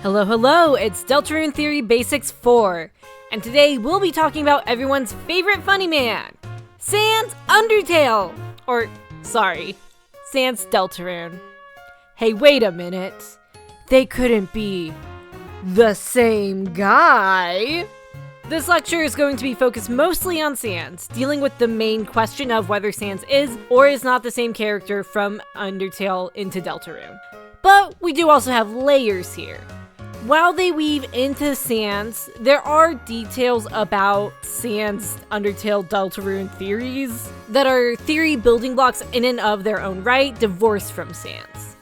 Hello, hello, it's Deltarune Theory Basics 4, and today we'll be talking about everyone's favorite funny man, Sans Undertale, Sans Deltarune. Hey, wait a minute, they couldn't be the same guy. This lecture is going to be focused mostly on Sans, dealing with the main question of whether Sans is or is not the same character from Undertale into Deltarune. But we do also have layers here. While they weave into Sans, there are details about Sans Undertale Deltarune theories that are theory building blocks in and of their own right, divorced from Sans.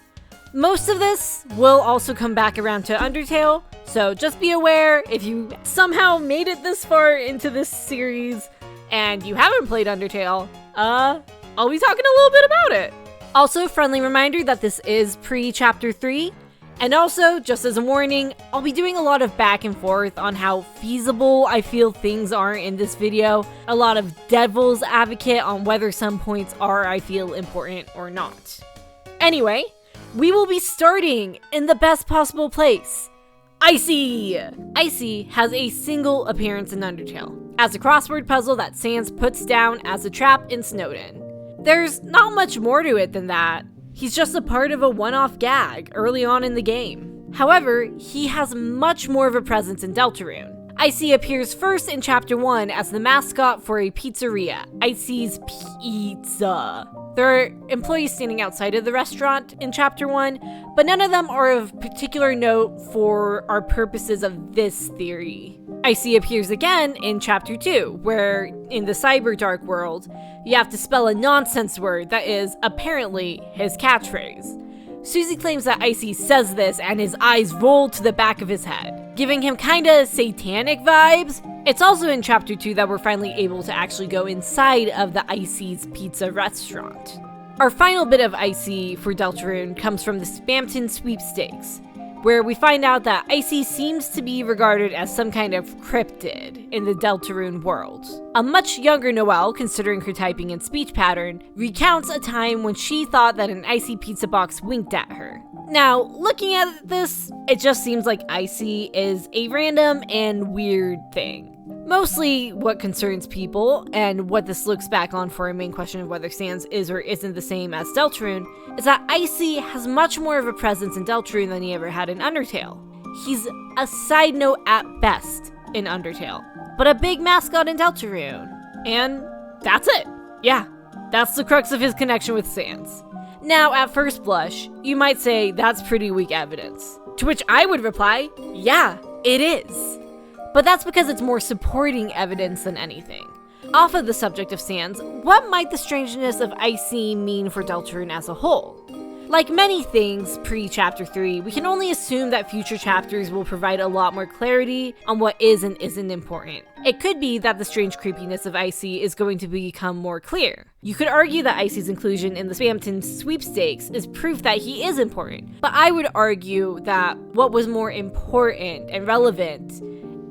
Most of this will also come back around to Undertale, so just be aware if you somehow made it this far into this series and you haven't played Undertale, I'll be talking a little bit about it. Also, friendly reminder that this is pre-Chapter 3, and also, just as a warning, I'll be doing a lot of back and forth on how feasible I feel things are in this video, a lot of devil's advocate on whether some points are, I feel, important or not. Anyway, we will be starting in the best possible place. Icy! Icy has a single appearance in Undertale, as a crossword puzzle that Sans puts down as a trap in Snowden. There's not much more to it than that. He's just a part of a one-off gag early on in the game. However, he has much more of a presence in Deltarune. Icy appears first in Chapter 1 as the mascot for a pizzeria, Icy's Pizza. There are employees standing outside of the restaurant in Chapter 1, but none of them are of particular note for our purposes of this theory. Icy appears again in Chapter 2, where, in the cyber dark world, you have to spell a nonsense word that is, apparently, his catchphrase. Susie claims that Icy says this and his eyes roll to the back of his head, giving him kinda satanic vibes. It's also in Chapter 2 that we're finally able to actually go inside of the Icy's Pizza restaurant. Our final bit of Icy for Deltarune comes from the Spamton sweepstakes, where we find out that Icy seems to be regarded as some kind of cryptid in the Deltarune world. A much younger Noelle, considering her typing and speech pattern, recounts a time when she thought that an Icy pizza box winked at her. Now, looking at this, it just seems like Icy is a random and weird thing. Mostly what concerns people, and what this looks back on for a main question of whether Sans is or isn't the same as Deltarune, is that Icy has much more of a presence in Deltarune than he ever had in Undertale. He's a side note at best in Undertale, but a big mascot in Deltarune. And that's it. Yeah, that's the crux of his connection with Sans. Now, at first blush, you might say that's pretty weak evidence. To which I would reply, yeah, it is. But that's because it's more supporting evidence than anything. Off of the subject of Sans, what might the strangeness of Icy mean for Deltarune as a whole? Like many things pre-Chapter 3, we can only assume that future chapters will provide a lot more clarity on what is and isn't important. It could be that the strange creepiness of Icy is going to become more clear. You could argue that Icy's inclusion in the Spamton sweepstakes is proof that he is important, but I would argue that what was more important and relevant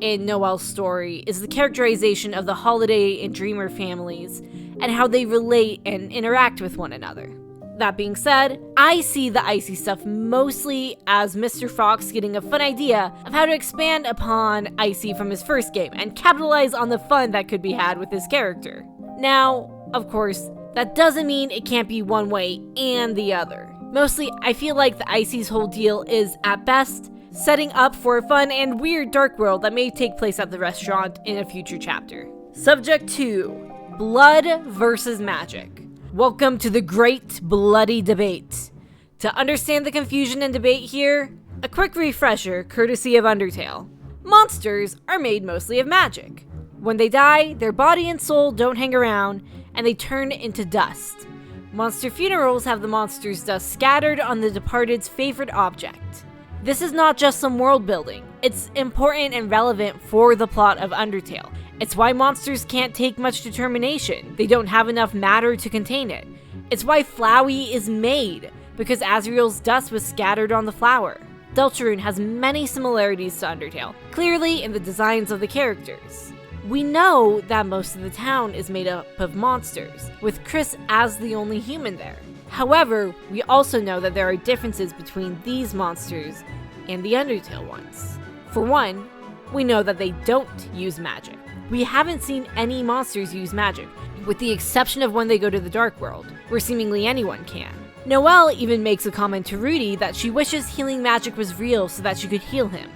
in Noelle's story is the characterization of the Holiday and Dreamer families and how they relate and interact with one another. That being said, I see the Icy stuff mostly as Mr. Fox getting a fun idea of how to expand upon Icy from his first game and capitalize on the fun that could be had with his character. Now, of course, that doesn't mean it can't be one way and the other. Mostly, I feel like the Icy's whole deal is, at best, setting up for a fun and weird dark world that may take place at the restaurant in a future chapter. Subject 2. Blood versus magic. Welcome to the great bloody debate. To understand the confusion and debate here, a quick refresher courtesy of Undertale. Monsters are made mostly of magic. When they die, their body and soul don't hang around, and they turn into dust. Monster funerals have the monster's dust scattered on the departed's favorite object. This is not just some world building, it's important and relevant for the plot of Undertale. It's why monsters can't take much determination, they don't have enough matter to contain it. It's why Flowey is made, because Azriel's dust was scattered on the flower. Deltarune has many similarities to Undertale, clearly in the designs of the characters. We know that most of the town is made up of monsters, with Chris as the only human there. However, we also know that there are differences between these monsters and the Undertale ones. For one, we know that they don't use magic. We haven't seen any monsters use magic, with the exception of when they go to the Dark World, where seemingly anyone can. Noelle even makes a comment to Rudy that she wishes healing magic was real so that she could heal him.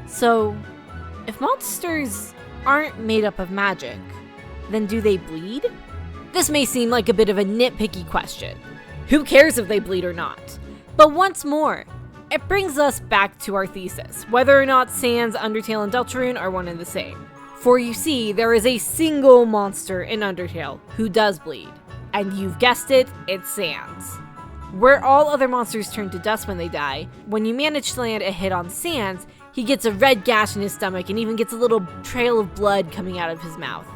So, if monsters aren't made up of magic, then do they bleed? This may seem like a bit of a nitpicky question. Who cares if they bleed or not? But once more, it brings us back to our thesis, whether or not Sans, Undertale, and Deltarune are one and the same. For you see, there is a single monster in Undertale who does bleed. And you've guessed it, it's Sans. Where all other monsters turn to dust when they die, when you manage to land a hit on Sans, he gets a red gash in his stomach and even gets a little trail of blood coming out of his mouth.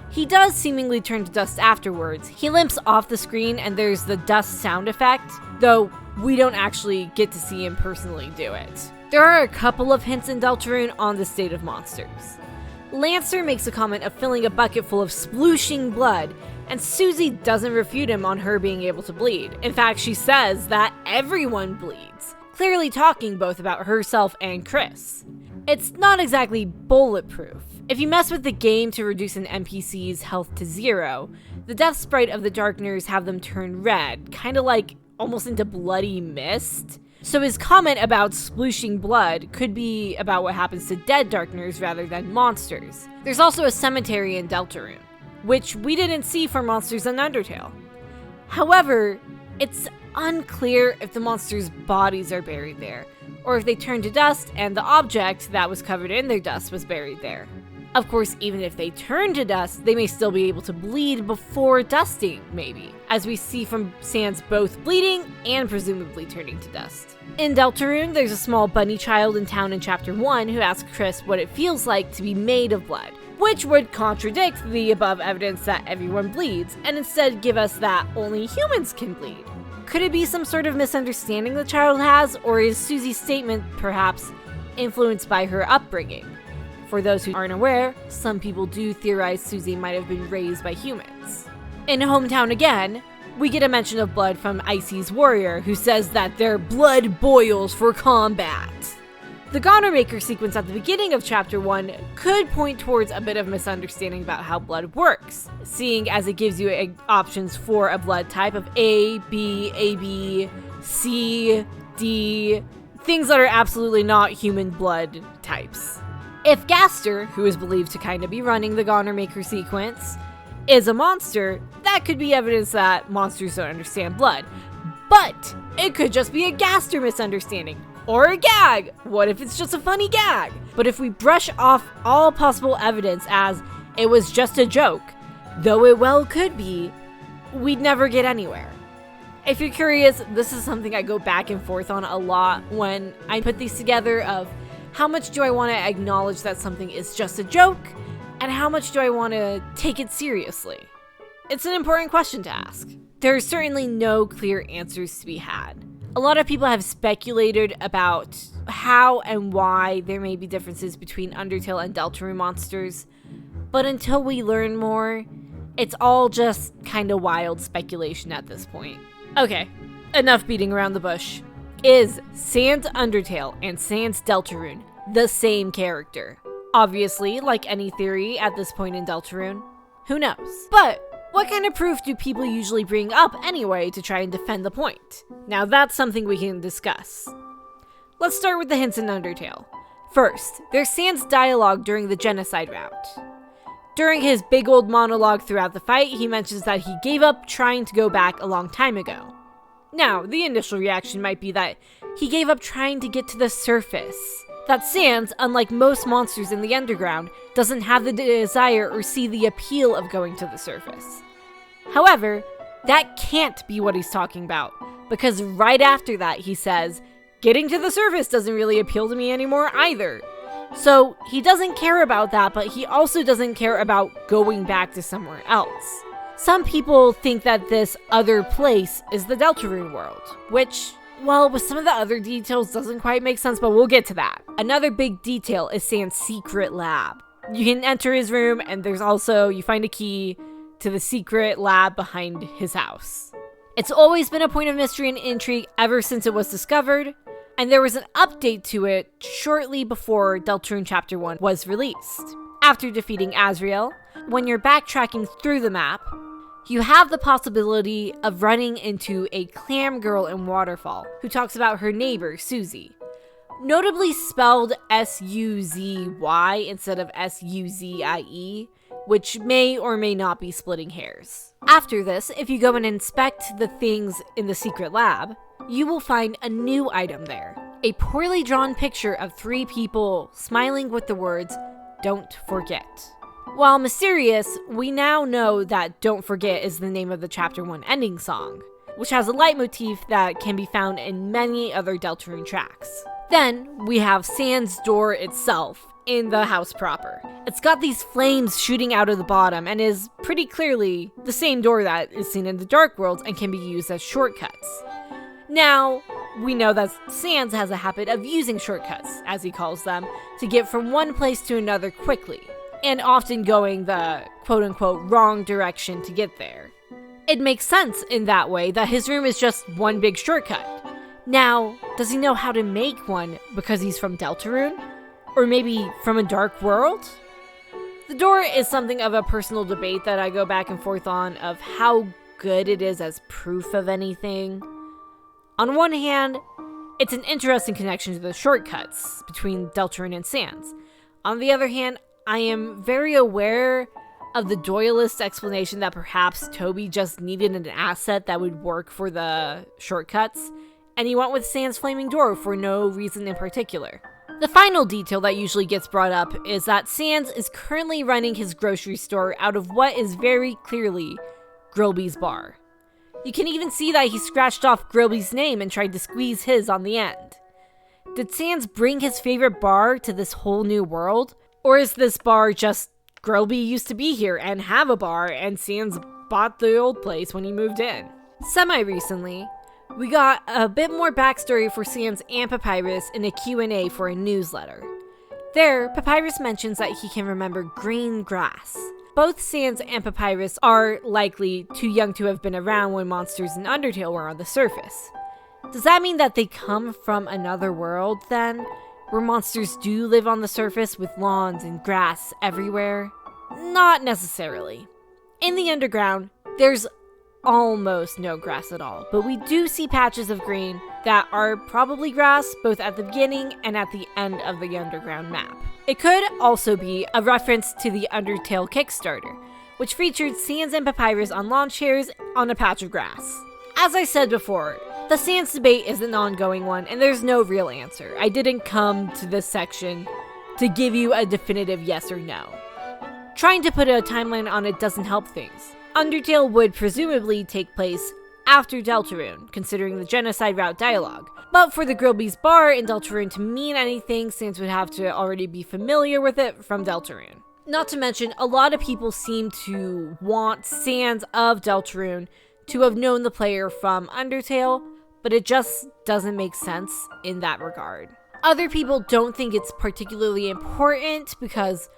He does seemingly turn to dust afterwards. He limps off the screen and there's the dust sound effect, though we don't actually get to see him personally do it. There are a couple of hints in Deltarune on the state of monsters. Lancer makes a comment of filling a bucket full of splooshing blood, and Susie doesn't refute him on her being able to bleed. In fact, she says that everyone bleeds, clearly talking both about herself and Chris. It's not exactly bulletproof. If you mess with the game to reduce an NPC's health to 0, the death sprite of the Darkners have them turn red, kinda like almost into bloody mist. So his comment about splooshing blood could be about what happens to dead Darkners rather than monsters. There's also a cemetery in Deltarune, which we didn't see for monsters in Undertale. However, it's unclear if the monsters' bodies are buried there, or if they turn to dust and the object that was covered in their dust was buried there. Of course, even if they turn to dust, they may still be able to bleed before dusting, maybe, as we see from Sans both bleeding and presumably turning to dust. In Deltarune, there's a small bunny child in town in Chapter 1 who asks Chris what it feels like to be made of blood, which would contradict the above evidence that everyone bleeds, and instead give us that only humans can bleed. Could it be some sort of misunderstanding the child has, or is Susie's statement, perhaps, influenced by her upbringing? For those who aren't aware, some people do theorize Susie might have been raised by humans. In Hometown again, we get a mention of blood from Icy's warrior, who says that their blood boils for combat. The Goner Maker sequence at the beginning of Chapter 1 could point towards a bit of misunderstanding about how blood works, seeing as it gives you options for a blood type of A, B, AB, C, D, things that are absolutely not human blood types. If Gaster, who is believed to kind of be running the Goner Maker sequence, is a monster, that could be evidence that monsters don't understand blood. But it could just be a Gaster misunderstanding. Or a gag! What if it's just a funny gag? But if we brush off all possible evidence as it was just a joke, though it well could be, we'd never get anywhere. If you're curious, this is something I go back and forth on a lot when I put these together of how much do I want to acknowledge that something is just a joke, and how much do I want to take it seriously? It's an important question to ask. There are certainly no clear answers to be had. A lot of people have speculated about how and why there may be differences between Undertale and Deltarune monsters, but until we learn more, it's all just kinda wild speculation at this point. Okay, enough beating around the bush. Is Sans Undertale and Sans Deltarune the same character? Obviously, like any theory at this point in Deltarune, who knows? But what kind of proof do people usually bring up anyway to try and defend the point? Now that's something we can discuss. Let's start with the hints in Undertale. First, there's Sans' dialogue during the genocide route. During his big old monologue throughout the fight, he mentions that he gave up trying to go back a long time ago. Now, the initial reaction might be that he gave up trying to get to the surface. That Sans, unlike most monsters in the underground, doesn't have the desire or see the appeal of going to the surface. However, that can't be what he's talking about, because right after that he says, getting to the surface doesn't really appeal to me anymore either. So he doesn't care about that, but he also doesn't care about going back to somewhere else. Some people think that this other place is the Deltarune world, which, well, with some of the other details doesn't quite make sense, but we'll get to that. Another big detail is Sans' secret lab. You can enter his room, and there's also, you find a key to the secret lab behind his house. It's always been a point of mystery and intrigue ever since it was discovered, and there was an update to it shortly before Deltarune Chapter 1 was released. After defeating Azrael, when you're backtracking through the map, you have the possibility of running into a clam girl in Waterfall who talks about her neighbor, Suzy. Notably spelled S-U-Z-Y instead of S-U-Z-I-E, which may or may not be splitting hairs. After this, if you go and inspect the things in the secret lab, you will find a new item there. A poorly drawn picture of 3 people smiling with the words, "Don't forget." While mysterious, we now know that Don't Forget is the name of the Chapter 1 ending song, which has a leitmotif that can be found in many other Deltarune tracks. Then, we have Sans' door itself in the house proper. It's got these flames shooting out of the bottom and is pretty clearly the same door that is seen in the Dark Worlds and can be used as shortcuts. Now, we know that Sans has a habit of using shortcuts, as he calls them, to get from one place to another quickly, and often going the quote-unquote wrong direction to get there. It makes sense in that way that his room is just one big shortcut. Now, does he know how to make one because he's from Deltarune? Or maybe from a dark world? The door is something of a personal debate that I go back and forth on of how good it is as proof of anything. On one hand, it's an interesting connection to the shortcuts between Deltarune and Sans. On the other hand, I am very aware of the Doyleist explanation that perhaps Toby just needed an asset that would work for the shortcuts, and he went with Sans' flaming door for no reason in particular. The final detail that usually gets brought up is that Sans is currently running his grocery store out of what is very clearly Grilby's bar. You can even see that he scratched off Grilby's name and tried to squeeze his on the end. Did Sans bring his favorite bar to this whole new world? Or is this bar just Grilby used to be here and have a bar and Sans bought the old place when he moved in? Semi-recently, we got a bit more backstory for Sans and Papyrus in a Q&A for a newsletter. There, Papyrus mentions that he can remember green grass. Both Sans and Papyrus are likely too young to have been around when monsters in Undertale were on the surface. Does that mean that they come from another world, then? Where monsters do live on the surface with lawns and grass everywhere? Not necessarily. In the underground, there's almost no grass at all, but we do see patches of green that are probably grass both at the beginning and at the end of the underground map. It could also be a reference to the Undertale Kickstarter, which featured Sans and Papyrus on lawn chairs on a patch of grass. As I said before, the Sans debate is an ongoing one, and there's no real answer. I didn't come to this section to give you a definitive yes or no. Trying to put a timeline on it doesn't help things. Undertale would presumably take place after Deltarune, considering the genocide route dialogue. But for the Grilby's bar in Deltarune to mean anything, Sans would have to already be familiar with it from Deltarune. Not to mention, a lot of people seem to want Sans of Deltarune to have known the player from Undertale, but it just doesn't make sense in that regard. Other people don't think it's particularly important because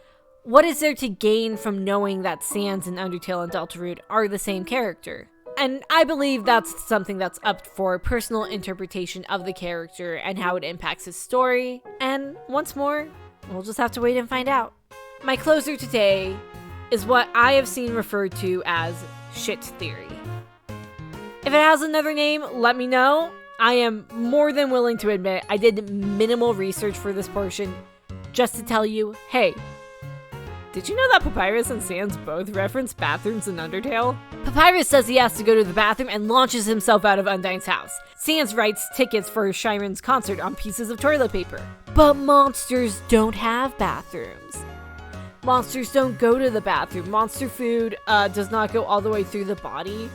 what is there to gain from knowing that Sans and Undertale and Deltarune are the same character? And I believe that's something that's up for personal interpretation of the character and how it impacts his story. And once more, we'll just have to wait and find out. My closer today is what I have seen referred to as shit theory. If it has another name, let me know. I am more than willing to admit I did minimal research for this portion just to tell you, hey, did you know that Papyrus and Sans both reference bathrooms in Undertale? Papyrus says he has to go to the bathroom and launches himself out of Undyne's house. Sans writes tickets for Shyren's concert on pieces of toilet paper. But monsters don't have bathrooms. Monsters don't go to the bathroom. Monster food does not go all the way through the body.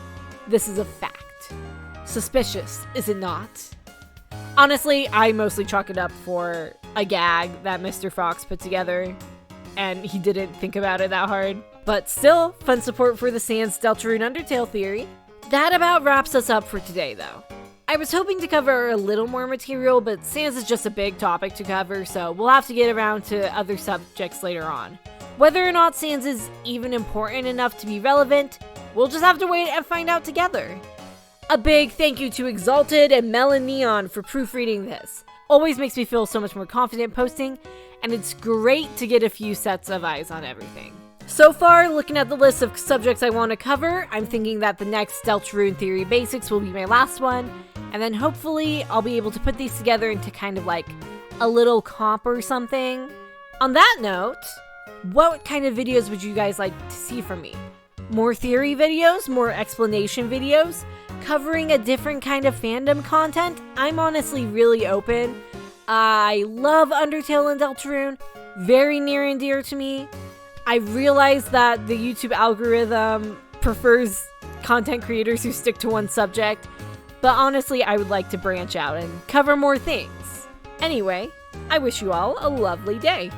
This is a fact. Suspicious, is it not? Honestly, I mostly chalk it up for a gag that Mr. Fox put together, and he didn't think about it that hard. But still, fun support for the Sans Deltarune Undertale theory. That about wraps us up for today, though. I was hoping to cover a little more material, but Sans is just a big topic to cover, so we'll have to get around to other subjects later on. Whether or not Sans is even important enough to be relevant, we'll just have to wait and find out together. A big thank you to Exalted and Melon Neon for proofreading this. always makes me feel so much more confident posting, and it's great to get a few sets of eyes on everything. So far, looking at the list of subjects I want to cover, I'm thinking that the next Deltarune Theory Basics will be my last one, and then hopefully I'll be able to put these together into kind of like a little comp or something. On that note, what kind of videos would you guys like to see from me? More theory videos? More explanation videos? Covering a different kind of fandom content? I'm honestly really open. I love Undertale and Deltarune, very near and dear to me. I realize that the YouTube algorithm prefers content creators who stick to one subject, but honestly, I would like to branch out and cover more things. Anyway, I wish you all a lovely day.